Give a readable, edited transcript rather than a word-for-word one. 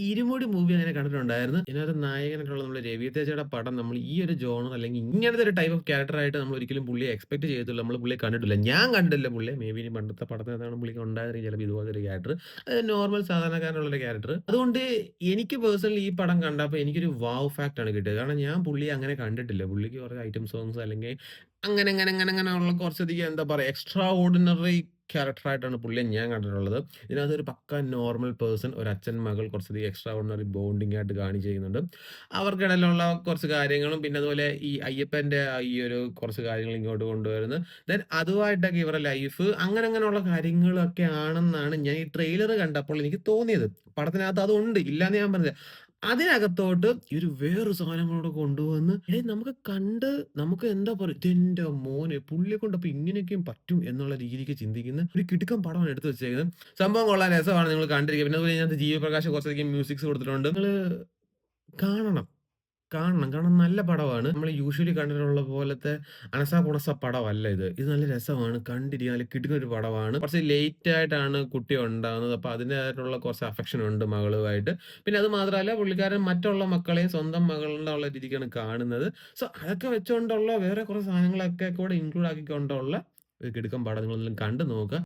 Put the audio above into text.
Irumudi movie അങ്ങനെ കണ്ടിട്ടുണ്ടായിരുന്നു. ഇതിനകത്ത് നായകനായിട്ടുള്ള നമ്മുടെ രവി തേജയുടെ പടം നമ്മൾ ഈ ഒരു ജോണർ അല്ലെങ്കിൽ ഇങ്ങനത്തെ ഒരു ടൈപ്പ് ഓഫ് ക്യാരക്ടറായിട്ട് നമ്മൾ ഒരിക്കലും പുള്ളിയെ എക്സ്പെക്ട് ചെയ്യത്തില്ല. നമ്മൾ പുള്ളിയെ കണ്ടിട്ടില്ല. ഞാൻ കണ്ടിട്ടില്ല പുള്ളിയെ. മേ ബി ഇനി പണ്ടത്തെ പടത്തിനകത്താണ് പുള്ളിക്ക് ഉണ്ടായിരുന്നെങ്കിൽ ചിലപ്പോൾ ഇതുപോലത്തെ ഒരു ക്യാരക്ടർ. നോർമൽ സാധാരണക്കാരനുള്ള ഒരു ക്യാരക്ടർ. അതുകൊണ്ട് എനിക്ക് പേഴ്സണലി ഈ പടം കണ്ടപ്പോൾ എനിക്കൊരു വാവ് ഫാക്ട് ആണ് കിട്ടിയത്. കാരണം ഞാൻ പുള്ളിയെ അങ്ങനെ കണ്ടിട്ടില്ല. പുള്ളിക്ക് കുറേ ഐറ്റം സോങ്സ് അല്ലെങ്കിൽ അങ്ങനെയുള്ള കുറച്ചധികം എന്താ പറയുക എക്സ്ട്രാ ഓർഡിനറി ക്യാരക്ടറായിട്ടാണ് പുള്ളിയെ ഞാൻ കണ്ടിട്ടുള്ളത്. ഇതിനകത്തൊരു പക്ക നോർമൽ പേഴ്സൺ, ഒരു അച്ഛൻ മകൾ കുറച്ചധികം എക്സ്ട്രാ ഓർഡിനറി ബോണ്ടിങ് ആയിട്ട് കാണിച്ച് ചെയ്യുന്നുണ്ട്. അവർക്കിടയിലുള്ള കുറച്ച് കാര്യങ്ങളും പിന്നെ അതുപോലെ ഈ അയ്യപ്പന്റെ ഈ ഒരു കുറച്ച് കാര്യങ്ങൾ ഇങ്ങോട്ട് കൊണ്ടുവരുന്നു. ദെൻ അതുമായിട്ടൊക്കെ ഇവരുടെ ലൈഫ് അങ്ങനെയുള്ള കാര്യങ്ങളൊക്കെ ആണെന്നാണ് ഞാൻ ഈ ട്രെയിലർ കണ്ടപ്പോൾ എനിക്ക് തോന്നിയത്. പടത്തിനകത്ത് അതുണ്ട് ഇല്ലാന്ന് ഞാൻ പറഞ്ഞില്ല. അതിനകത്തോട്ട് ഈ ഒരു വേറൊരു സാധനം കൂടെ കൊണ്ടുവന്ന് നമുക്ക് കണ്ട് നമുക്ക് എന്താ പറയുക ഇതെന്റെ മോനെ പുള്ളിയെ കൊണ്ട് അപ്പൊ ഇങ്ങനെയൊക്കെയും പറ്റും എന്നുള്ള രീതിക്ക് ചിന്തിക്കുന്ന ഒരു കിടുക്കൻ പടമാണ് എടുത്തു വെച്ചേക്കുന്നത്. സംഭവം കൊള്ളാൻ രസമാണ് നിങ്ങൾ കണ്ടിരിക്കുക. പിന്നെ അതുപോലെ ഇതിനകത്ത് ജീവ പ്രകാശ് കുറച്ചധികം മ്യൂസിക്സ് കൊടുത്തിട്ടുണ്ട്. നിങ്ങള് കാണണം. കാണണം. കാരണം നല്ല പടമാണ്. നമ്മൾ യൂഷ്വലി കണ്ടിട്ടുള്ള പോലത്തെ അനസ കുണസ പടമല്ല ഇത്. ഇത് നല്ല രസമാണ്. കണ്ടിരിക്കാൻ നല്ല കിടിലൊരു പടമാണ്. കുറച്ച് ലേറ്റ് ആയിട്ടാണ് കുട്ടി ഉണ്ടാകുന്നത്. അപ്പൊ അതിന്റേതായിട്ടുള്ള കുറച്ച് അഫെക്ഷൻ ഉണ്ട് മകളുമായിട്ട്. പിന്നെ അത് മാത്രമല്ല പുള്ളിക്കാരൻ മറ്റുള്ള മക്കളെയും സ്വന്തം മകളുടെ ഉള്ള രീതിക്കാണ് കാണുന്നത്. സോ അതൊക്കെ വെച്ചുകൊണ്ടുള്ള വേറെ കുറച്ച് സാധനങ്ങളൊക്കെ കൂടെ ഇൻക്ലൂഡ് ആക്കിക്കൊണ്ടുള്ള ഒരു കിടുക്കൻ പടം നിങ്ങളെല്ലാം കണ്ടു നോക്കുക.